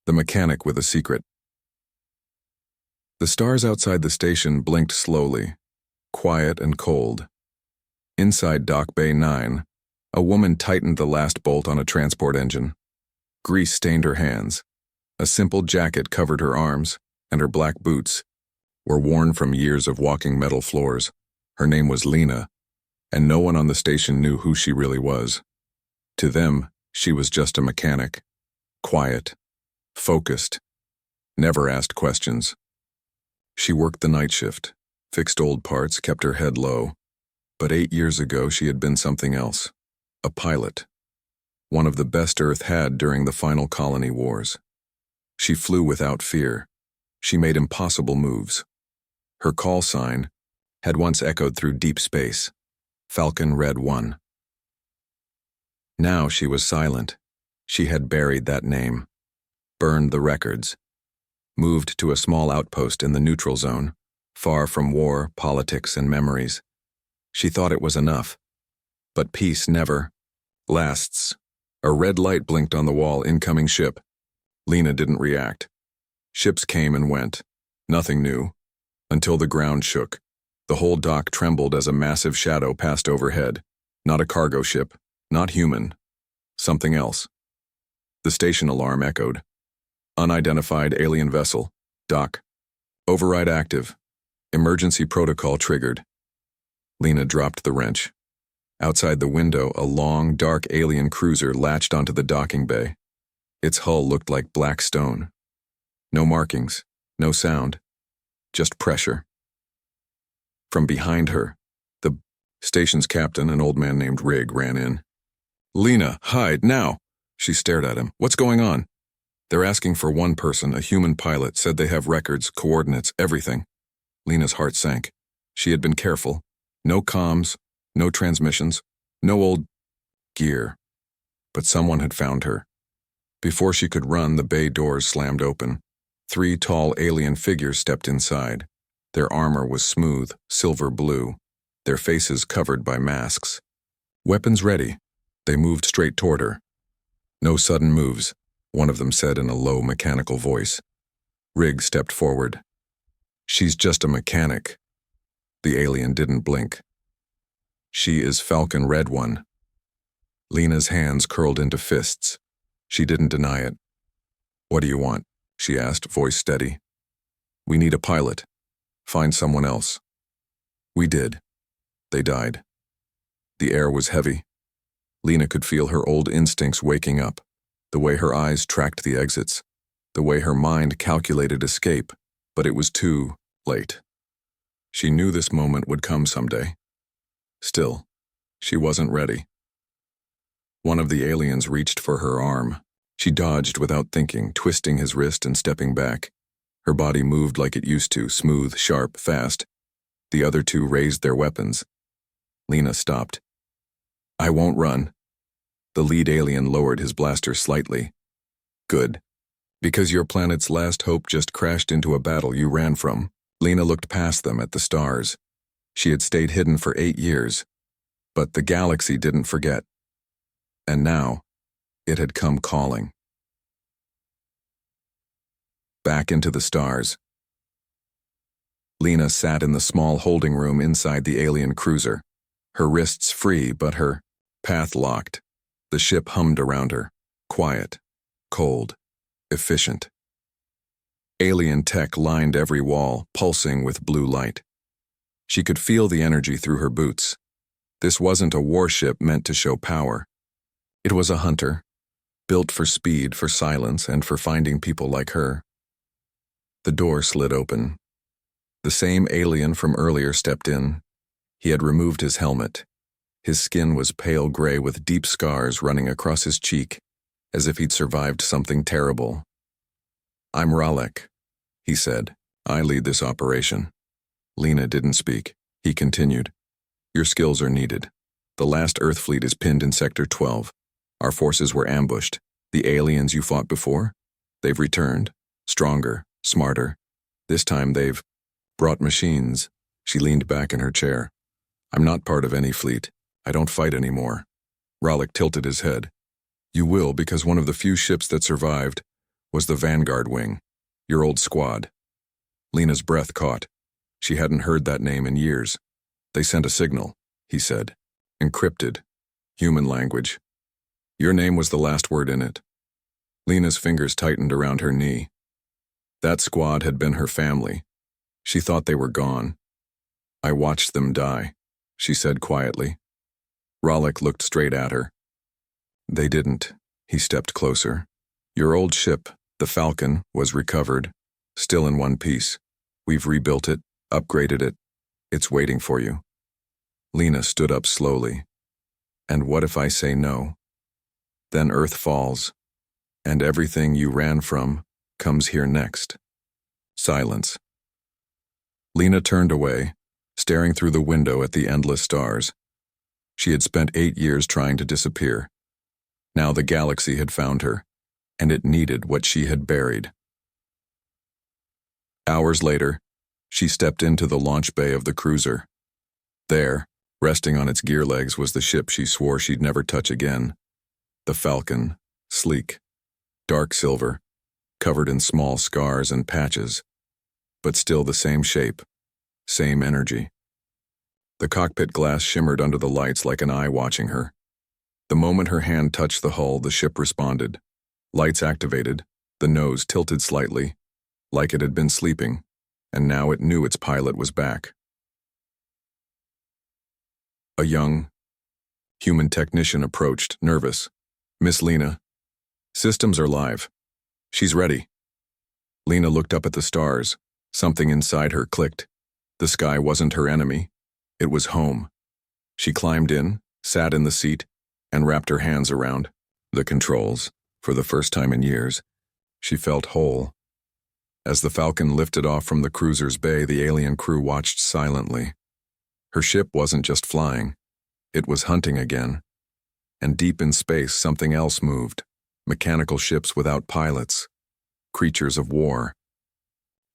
The mechanic with a secret. The stars outside the station blinked slowly, quiet and cold. Inside Dock Bay 9, a woman tightened the last bolt on a transport engine. Grease stained her hands. A simple jacket covered her arms, and her black boots were worn from years of walking metal floors. Her name was Lena, and no one on the station knew who she really was. To them, she was just a mechanic. Quiet, focused, never asked questions. She worked the night shift, fixed old parts, kept her head low. But 8 years ago she had been something else. A pilot. One of the best Earth had during the final colony wars. She flew without fear. She made impossible moves. Her call sign had once echoed through deep space. Falcon Red 1. Now she was silent. She had buried that name. Burned the records. Moved to a small outpost in the neutral zone, far from war, politics, and memories. She thought it was enough. But peace never lasts. A red light blinked on the wall. Incoming ship. Lena didn't react. Ships came and went. Nothing new. Until the ground shook. The whole dock trembled as a massive shadow passed overhead. Not a cargo ship. Not human. Something else. The station alarm echoed. Unidentified alien vessel. Dock. Override active. Emergency protocol triggered. Lena dropped the wrench. Outside the window, a long, dark alien cruiser latched onto the docking bay. Its hull looked like black stone. No markings, no sound, just pressure. From behind her, the station's captain, an old man named Rig, ran in. "Lena, hide, now!" She stared at him. "What's going on?" "They're asking for one person, a human pilot, said they have records, coordinates, everything." Lena's heart sank. She had been careful. No comms, no transmissions, no old gear. But someone had found her. Before she could run, the bay doors slammed open. 3 tall alien figures stepped inside. Their armor was smooth, silver blue, their faces covered by masks. Weapons ready. They moved straight toward her. "No sudden moves," one of them said in a low, mechanical voice. Rig stepped forward. "She's just a mechanic." The alien didn't blink. "She is Falcon Red 1. Lena's hands curled into fists. She didn't deny it. "What do you want?" she asked, voice steady. "We need a pilot. Find someone else." "We did. They died." The air was heavy. Lena could feel her old instincts waking up, the way her eyes tracked the exits, the way her mind calculated escape, but it was too late. She knew this moment would come someday. Still, she wasn't ready. One of the aliens reached for her arm. She dodged without thinking, twisting his wrist and stepping back. Her body moved like it used to, smooth, sharp, fast. The other 2 raised their weapons. Lena stopped. "I won't run." The lead alien lowered his blaster slightly. "Good. Because your planet's last hope just crashed into a battle you ran from." Lena looked past them at the stars. She had stayed hidden for 8 years. But the galaxy didn't forget. And now, it had come calling. Back into the stars. Lena sat in the small holding room inside the alien cruiser, her wrists free but her path locked. The ship hummed around her, quiet, cold, efficient. Alien tech lined every wall, pulsing with blue light. She could feel the energy through her boots. This wasn't a warship meant to show power. It was a hunter, built for speed, for silence, and for finding people like her. The door slid open. The same alien from earlier stepped in. He had removed his helmet. His skin was pale gray with deep scars running across his cheek, as if he'd survived something terrible. "I'm Ralek," he said. "I lead this operation." Lena didn't speak. He continued. "Your skills are needed. The last Earth fleet is pinned in Sector 12. Our forces were ambushed. The aliens you fought before? They've returned. Stronger, smarter. This time they've brought machines." She leaned back in her chair. "I'm not part of any fleet. I don't fight anymore." Ralek tilted his head. "You will, because one of the few ships that survived was the Vanguard wing, your old squad. Lena's breath caught. She hadn't heard that name in years. They sent a signal, he said. Encrypted. Human language. Your name was the last word in it. Lena's fingers tightened around her knee. That squad had been her family. She thought they were gone. I watched them die, she said quietly. Rollick looked straight at her. They didn't. He stepped closer. Your old ship, the Falcon, was recovered, still in one piece. We've rebuilt it, upgraded it. It's waiting for you. Lena stood up slowly. And what if I say no? Then Earth falls, and everything you ran from comes here next. Silence. Lena turned away, staring through the window at the endless stars. She had spent 8 years trying to disappear. Now the galaxy had found her, and it needed what she had buried. Hours later, she stepped into the launch bay of the cruiser. There, resting on its gear legs, was the ship she swore she'd never touch again. The Falcon, sleek, dark silver, covered in small scars and patches, but still the same shape, same energy. The cockpit glass shimmered under the lights like an eye watching her. The moment her hand touched the hull, the ship responded. Lights activated, the nose tilted slightly, like it had been sleeping, and now it knew its pilot was back. A young, human technician approached, nervous. Miss Lena, systems are live. She's ready. Lena looked up at the stars. Something inside her clicked. The sky wasn't her enemy. It was home. She climbed in, sat in the seat, and wrapped her hands around the controls. For the first time in years, she felt whole. As the Falcon lifted off from the cruiser's bay, the alien crew watched silently. Her ship wasn't just flying. It was hunting again. And deep in space, something else moved. Mechanical ships without pilots. Creatures of war.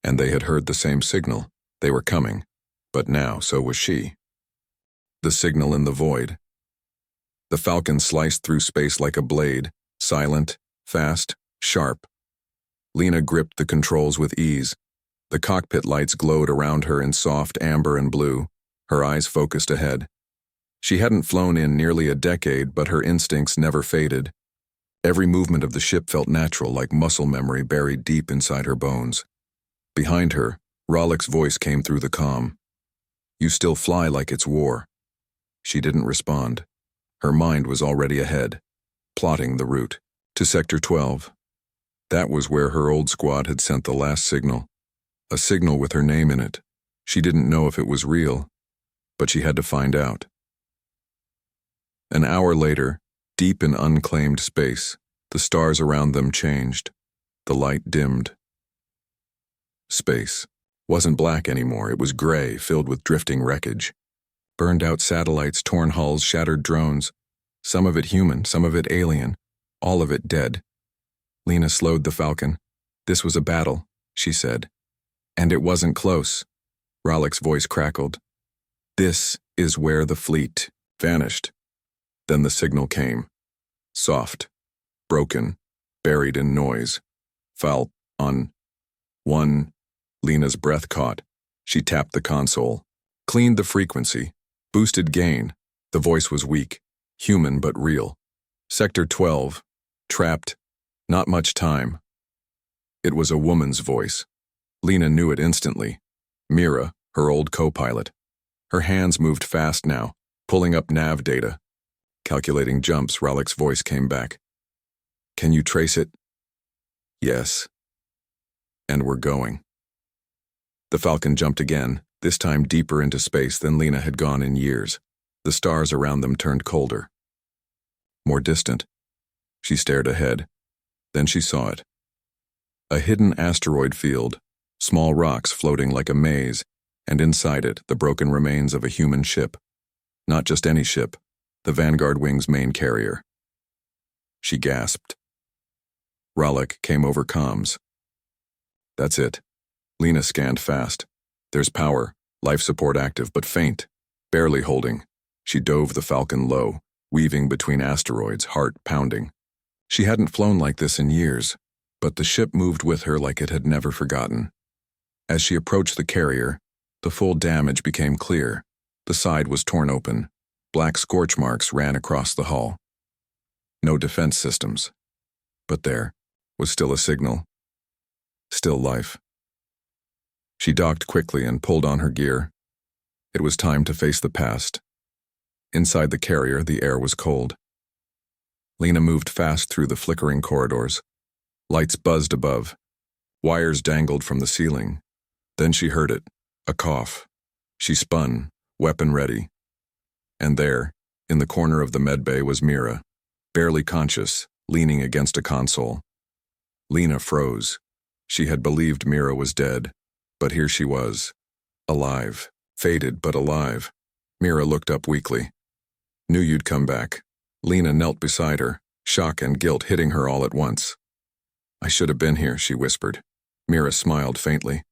And they had heard the same signal. They were coming. But now, so was she. The signal in the void. The Falcon sliced through space like a blade, silent, fast, sharp. Lena gripped the controls with ease. The cockpit lights glowed around her in soft amber and blue, her eyes focused ahead. She hadn't flown in nearly a decade, but her instincts never faded. Every movement of the ship felt natural, like muscle memory buried deep inside her bones. Behind her, Rollick's voice came through the comm. You still fly like it's war. She didn't respond. Her mind was already ahead, plotting the route to Sector 12. That was where her old squad had sent the last signal, a signal with her name in it. She didn't know if it was real, but she had to find out. An hour later, deep in unclaimed space, the stars around them changed. The light dimmed. Space wasn't black anymore. It was gray, filled with drifting wreckage. Burned-out satellites, torn hulls, shattered drones. Some of it human, some of it alien, all of it dead. Lena slowed the Falcon. This was a battle, she said. And it wasn't close. Rollick's voice crackled. This is where the fleet vanished. Then the signal came. Soft, broken, buried in noise. Fell on one. Lena's breath caught. She tapped the console, cleaned the frequency, boosted gain. The voice was weak, human but real. Sector 12, trapped, not much time. It was a woman's voice. Lena knew it instantly. Mira, her old co-pilot. Her hands moved fast now, pulling up nav data. Calculating jumps, Rollick's voice came back. Can you trace it? Yes. And we're going. The Falcon jumped again, this time deeper into space than Lena had gone in years. The stars around them turned colder. More distant. She stared ahead. Then she saw it. A hidden asteroid field, small rocks floating like a maze, and inside it, the broken remains of a human ship. Not just any ship, the Vanguard wing's main carrier. She gasped. Rollick came over comms. That's it. Lena scanned fast. There's power, life support active, but faint, barely holding. She dove the Falcon low, weaving between asteroids, heart pounding. She hadn't flown like this in years. But the ship moved with her like it had never forgotten. As she approached the carrier, the full damage became clear. The side was torn open. Black scorch marks ran across the hull. No defense systems. But there was still a signal. Still life. She docked quickly and pulled on her gear. It was time to face the past. Inside the carrier, the air was cold. Lena moved fast through the flickering corridors. Lights buzzed above. Wires dangled from the ceiling. Then she heard it, a cough. She spun, weapon ready. And there, in the corner of the medbay, was Mira, barely conscious, leaning against a console. Lena froze. She had believed Mira was dead, but here she was, alive, faded but alive. Mira looked up weakly. Knew you'd come back. Lena knelt beside her, shock and guilt hitting her all at once. I should have been here, she whispered. Mira smiled faintly.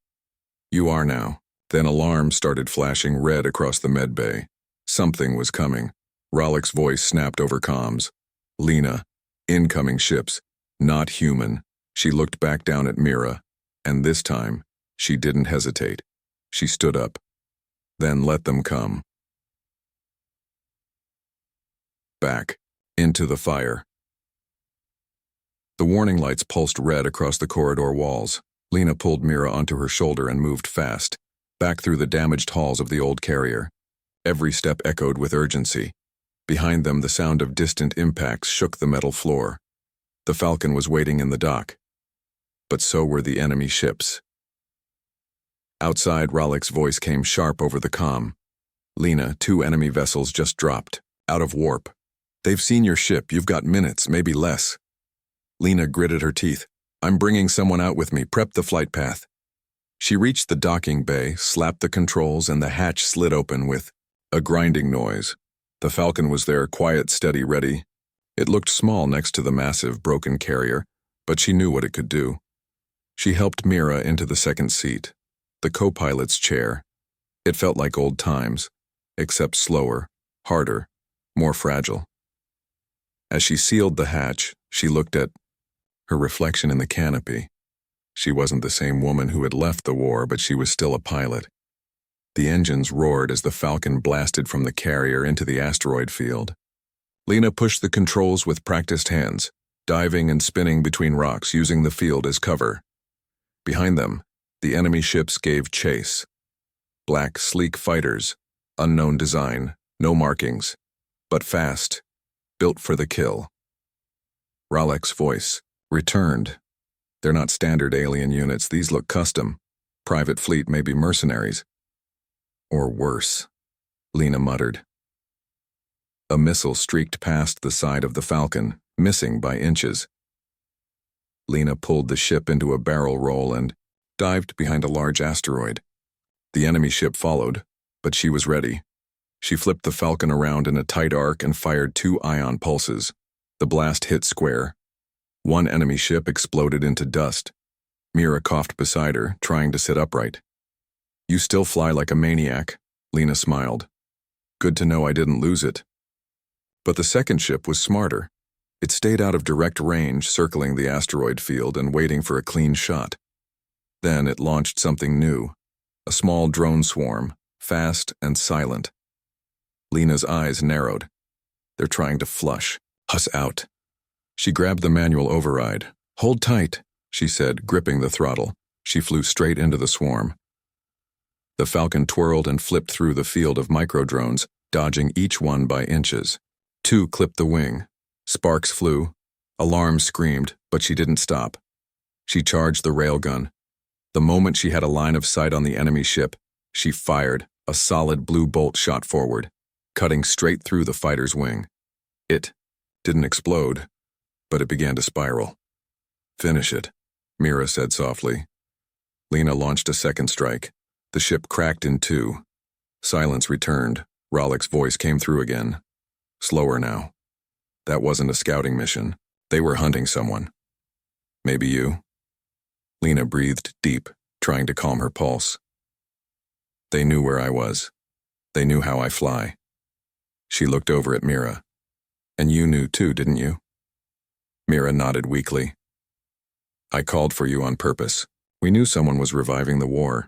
You are now. Then alarms started flashing red across the medbay. Something was coming. Rollick's voice snapped over comms. Lena, incoming ships, not human. She looked back down at Mira, and this time, she didn't hesitate. She stood up. Then let them come. Back, into the fire. The warning lights pulsed red across the corridor walls. Lena pulled Mira onto her shoulder and moved fast, back through the damaged halls of the old carrier. Every step echoed with urgency. Behind them, the sound of distant impacts shook the metal floor. The Falcon was waiting in the dock. But so were the enemy ships. Outside, Rollick's voice came sharp over the comm. Lena, 2 enemy vessels just dropped, out of warp. They've seen your ship, you've got minutes, maybe less. Lena gritted her teeth. I'm bringing someone out with me, prep the flight path. She reached the docking bay, slapped the controls, and the hatch slid open with a grinding noise. The Falcon was there, quiet, steady, ready. It looked small next to the massive, broken carrier, but she knew what it could do. She helped Mira into the second seat, the co-pilot's chair. It felt like old times, except slower, harder, more fragile. As she sealed the hatch, she looked at her reflection in the canopy. She wasn't the same woman who had left the war, but she was still a pilot. The engines roared as the Falcon blasted from the carrier into the asteroid field. Lena pushed the controls with practiced hands, diving and spinning between rocks, using the field as cover. Behind them, the enemy ships gave chase. Black, sleek fighters, unknown design, no markings, but fast, built for the kill. Rollick's voice returned. They're not standard alien units, these look custom. Private fleet, maybe mercenaries. Or worse, Lena muttered. A missile streaked past the side of the Falcon, missing by inches. Lena pulled the ship into a barrel roll and dived behind a large asteroid. The enemy ship followed, but she was ready. She flipped the Falcon around in a tight arc and fired 2 ion pulses. The blast hit square. One enemy ship exploded into dust. Mira coughed beside her, trying to sit upright. You still fly like a maniac, Lena smiled. Good to know I didn't lose it. But the second ship was smarter. It stayed out of direct range, circling the asteroid field and waiting for a clean shot. Then it launched something new, a small drone swarm, fast and silent. Lena's eyes narrowed. They're trying to flush us out. She grabbed the manual override. Hold tight, she said, gripping the throttle. She flew straight into the swarm. The Falcon twirled and flipped through the field of microdrones, dodging each one by inches. 2 clipped the wing. Sparks flew. Alarms screamed, but she didn't stop. She charged the railgun. The moment she had a line of sight on the enemy ship, she fired. A solid blue bolt shot forward, cutting straight through the fighter's wing. It didn't explode, but it began to spiral. Finish it, Mira said softly. Lena launched a second strike. The ship cracked in 2. Silence returned. Rollick's voice came through again. Slower now. That wasn't a scouting mission. They were hunting someone. Maybe you? Lena breathed deep, trying to calm her pulse. They knew where I was. They knew how I fly. She looked over at Mira. And you knew too, didn't you? Mira nodded weakly. I called for you on purpose. We knew someone was reviving the war.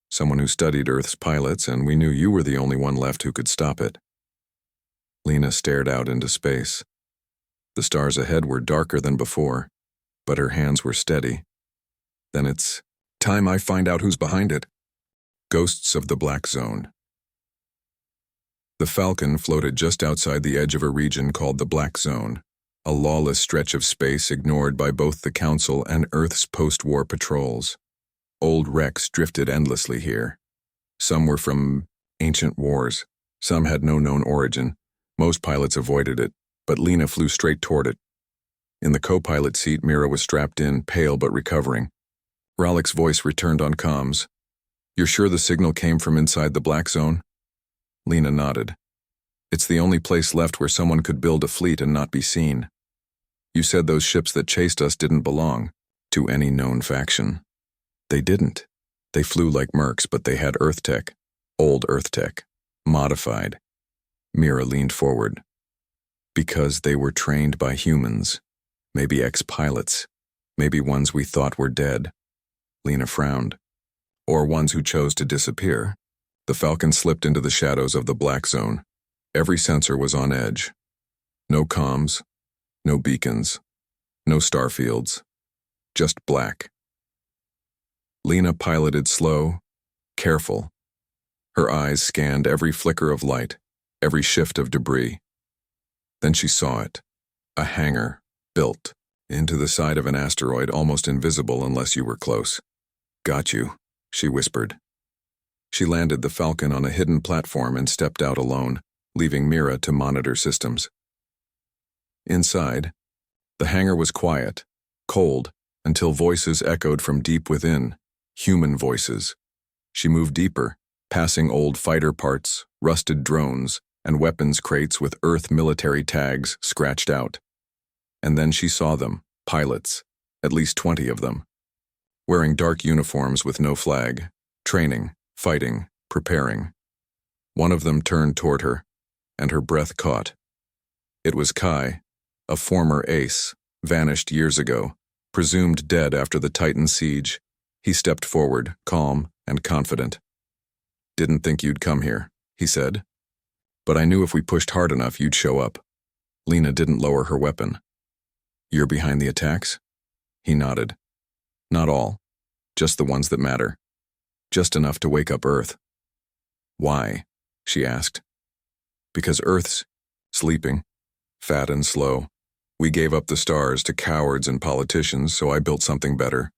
Someone who studied Earth's pilots, and we knew you were the only one left who could stop it. Lena stared out into space. The stars ahead were darker than before, but her hands were steady. Then it's time I find out who's behind it. Ghosts of the Black Zone. The Falcon floated just outside the edge of a region called the Black Zone, a lawless stretch of space ignored by both the Council and Earth's post-war patrols. Old wrecks drifted endlessly here. Some were from ancient wars. Some had no known origin. Most pilots avoided it, but Lena flew straight toward it. In the co-pilot seat, Mira was strapped in, pale but recovering. Ralik's voice returned on comms. "You're sure the signal came from inside the Black Zone?" Lena nodded. "It's the only place left where someone could build a fleet and not be seen. You said those ships that chased us didn't belong to any known faction." They didn't. They flew like mercs, but they had Earth tech. Old Earth tech. Modified. Mira leaned forward. Because they were trained by humans. Maybe ex-pilots. Maybe ones we thought were dead. Lena frowned. Or ones who chose to disappear. The Falcon slipped into the shadows of the Black Zone. Every sensor was on edge. No comms. No beacons. No star fields. Just black. Lena piloted slow, careful. Her eyes scanned every flicker of light, every shift of debris. Then she saw it, a hangar, built into the side of an asteroid, almost invisible unless you were close. "Got you," she whispered. She landed the Falcon on a hidden platform and stepped out alone, leaving Mira to monitor systems. Inside, the hangar was quiet, cold, until voices echoed from deep within. Human voices. She moved deeper, passing old fighter parts, rusted drones, and weapons crates with Earth military tags scratched out. And then she saw them, pilots, at least 20 of them, wearing dark uniforms with no flag, training, fighting, preparing. One of them turned toward her, and her breath caught. It was Kai, a former ace, vanished years ago, presumed dead after the Titan siege. He stepped forward, calm and confident. "Didn't think you'd come here," he said. "But I knew if we pushed hard enough, you'd show up." Lena didn't lower her weapon. "You're behind the attacks?" He nodded. "Not all. Just the ones that matter. Just enough to wake up Earth." "Why?" she asked. "Because Earth's sleeping, fat and slow. We gave up the stars to cowards and politicians, so I built something better."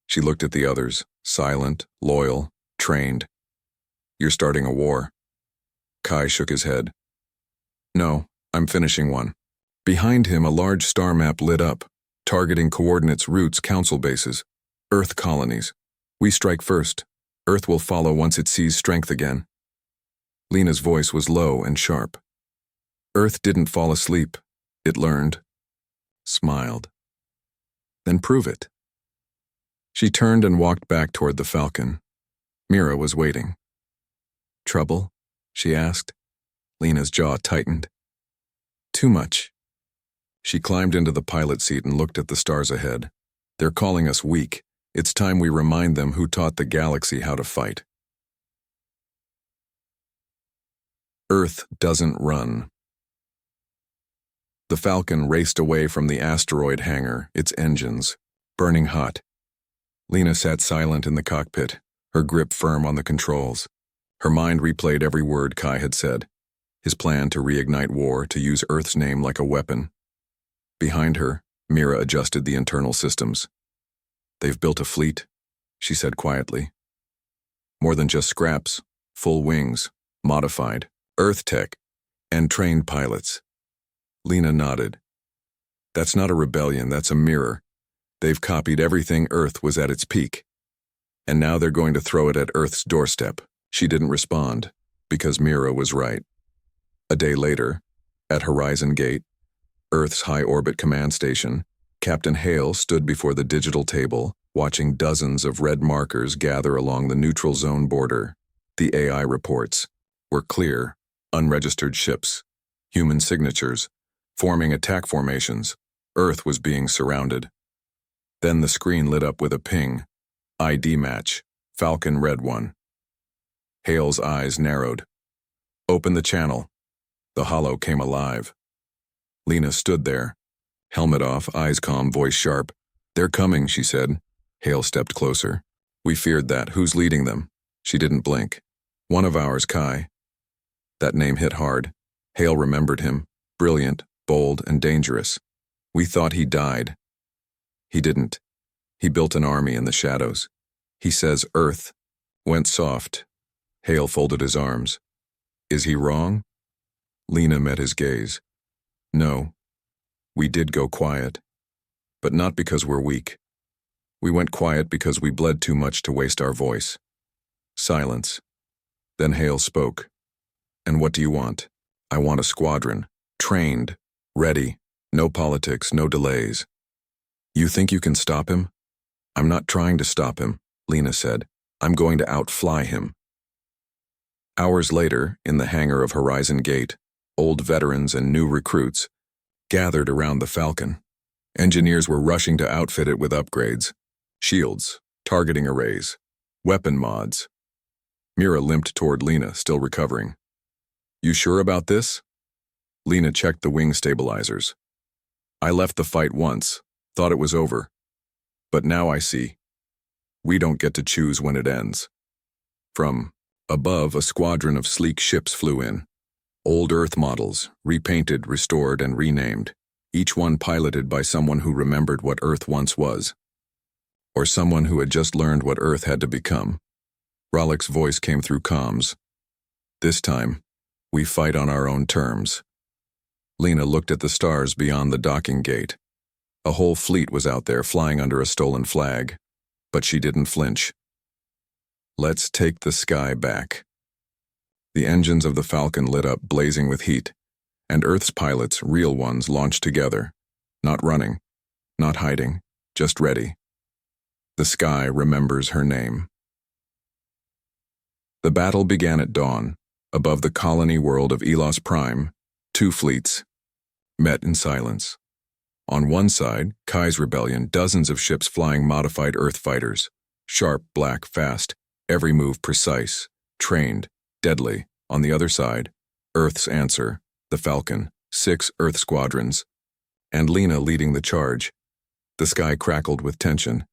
She looked at the others, silent, loyal, trained. "You're starting a war." Kai shook his head. "No, I'm finishing one." Behind him, a large star map lit up, targeting coordinates, routes, council bases, Earth colonies. "We strike first. Earth will follow once it sees strength again." Lena's voice was low and sharp. "Earth didn't fall asleep. It learned." Smiled. "Then prove it." She turned and walked back toward the Falcon. Mira was waiting. "Trouble?" she asked. Lena's jaw tightened. "Too much." She climbed into the pilot seat and looked at the stars ahead. "They're calling us weak. It's time we remind them who taught the galaxy how to fight." Earth doesn't run. The Falcon raced away from the asteroid hangar, its engines burning hot. Lena sat silent in the cockpit, her grip firm on the controls. Her mind replayed every word Kai had said, his plan to reignite war, to use Earth's name like a weapon. Behind her, Mira adjusted the internal systems. "They've built a fleet," she said quietly. "More than just scraps, full wings, modified, Earth tech, and trained pilots." Lena nodded. "That's not a rebellion, that's a mirror. They've copied everything Earth was at its peak. And now they're going to throw it at Earth's doorstep." She didn't respond, because Mira was right. A day later, at Horizon Gate, Earth's high-orbit command station, Captain Hale stood before the digital table, watching dozens of red markers gather along the neutral zone border. The AI reports were clear, unregistered ships, human signatures, forming attack formations. Earth was being surrounded. Then the screen lit up with a ping. ID match. Falcon Red 1. Hale's eyes narrowed. Open the channel. The holo came alive. Lena stood there. Helmet off, eyes calm, voice sharp. They're coming, she said. Hale stepped closer. We feared that. Who's leading them? She didn't blink. One of ours, Kai. That name hit hard. Hale remembered him. Brilliant, bold, and dangerous. We thought he died. He didn't. He built an army in the shadows. He says Earth went soft. Hale folded his arms. Is he wrong? Lena met his gaze. No. We did go quiet. But not because we're weak. We went quiet because we bled too much to waste our voice. Silence. Then Hale spoke. And what do you want? I want a squadron. Trained. Ready. No politics, no delays. You think you can stop him? I'm not trying to stop him, Lena said. I'm going to outfly him. Hours later, in the hangar of Horizon Gate, old veterans and new recruits gathered around the Falcon. Engineers were rushing to outfit it with upgrades. Shields, targeting arrays, weapon mods. Mira limped toward Lena, still recovering. You sure about this? Lena checked the wing stabilizers. I left the fight once, thought it was over. But now I see. We don't get to choose when it ends. From above, a squadron of sleek ships flew in. Old Earth models, repainted, restored, and renamed, each one piloted by someone who remembered what Earth once was. Or someone who had just learned what Earth had to become. Rollick's voice came through comms. This time, we fight on our own terms. Lena looked at the stars beyond the docking gate. A whole fleet was out there flying under a stolen flag, but she didn't flinch. Let's take the sky back. The engines of the Falcon lit up, blazing with heat, and Earth's pilots, real ones, launched together. Not running, not hiding, just ready. The sky remembers her name. The battle began at dawn. Above the colony world of Elos Prime, two fleets met in silence. On one side, Kai's rebellion, dozens of ships flying modified Earth fighters. Sharp, black, fast, every move precise, trained, deadly. On the other side, Earth's answer, the Falcon, 6 Earth squadrons, and Lena leading the charge. The sky crackled with tension.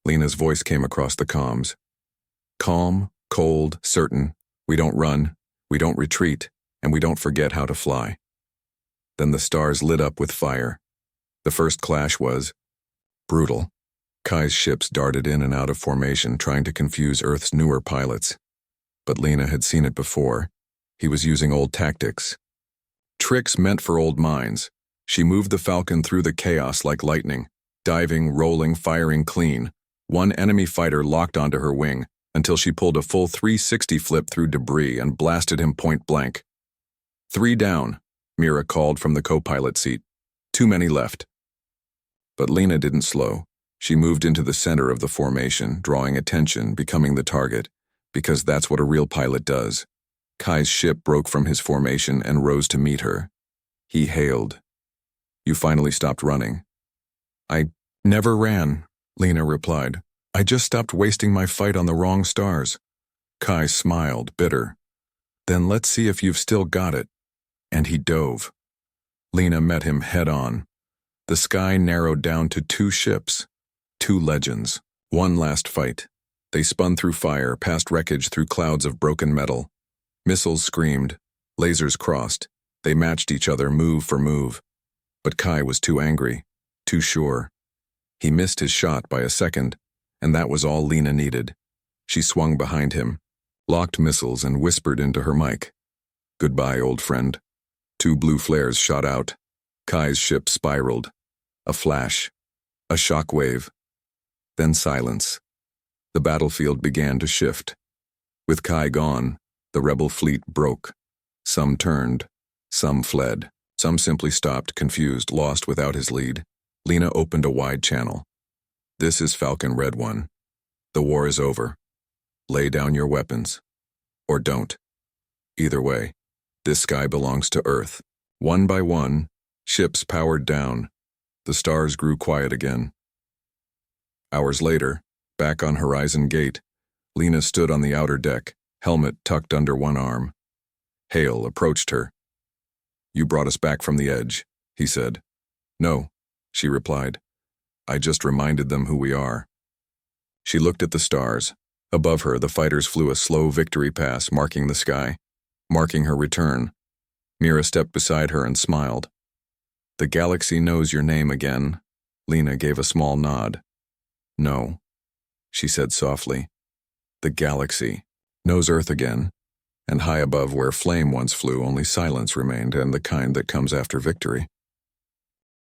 Lena's voice came across the comms. Calm, cold, certain. We don't run, we don't retreat, and we don't forget how to fly. Then the stars lit up with fire. The first clash was brutal. Kai's ships darted in and out of formation, trying to confuse Earth's newer pilots. But Lena had seen it before. He was using old tactics. Tricks meant for old minds. She moved the Falcon through the chaos like lightning, diving, rolling, firing clean. One enemy fighter locked onto her wing until she pulled a full 360 flip through debris and blasted him point blank. 3 down, Mira called from the co-pilot seat. Too many left. But Lena didn't slow. She moved into the center of the formation, drawing attention, becoming the target, because that's what a real pilot does. Kai's ship broke from his formation and rose to meet her. He hailed. You finally stopped running. I never ran, Lena replied. I just stopped wasting my fight on the wrong stars. Kai smiled, bitter. Then let's see if you've still got it. And he dove. Lena met him head on. The sky narrowed down to 2 ships, 2 legends, one last fight. They spun through fire, past wreckage through clouds of broken metal. Missiles screamed, lasers crossed. They matched each other move for move. But Kai was too angry, too sure. He missed his shot by a second, and that was all Lena needed. She swung behind him, locked missiles, and whispered into her mic. Goodbye, old friend. 2 blue flares shot out. Kai's ship spiraled. A flash. A shockwave. Then silence. The battlefield began to shift. With Kai gone, the rebel fleet broke. Some turned. Some fled. Some simply stopped, confused, lost without his lead. Lena opened a wide channel. This is Falcon Red 1. The war is over. Lay down your weapons. Or don't. Either way, this sky belongs to Earth. One by one, ships powered down. The stars grew quiet again. Hours later, back on Horizon Gate, Lena stood on the outer deck, helmet tucked under one arm. Hale approached her. "You brought us back from the edge," he said. "No," she replied. "I just reminded them who we are." She looked at the stars. Above her, the fighters flew a slow victory pass, marking the sky, marking her return. Mira stepped beside her and smiled. "The galaxy knows your name again." Lena gave a small nod. "No," she said softly. "The galaxy knows Earth again, and high above where flame once flew, only silence remained, and the kind that comes after victory."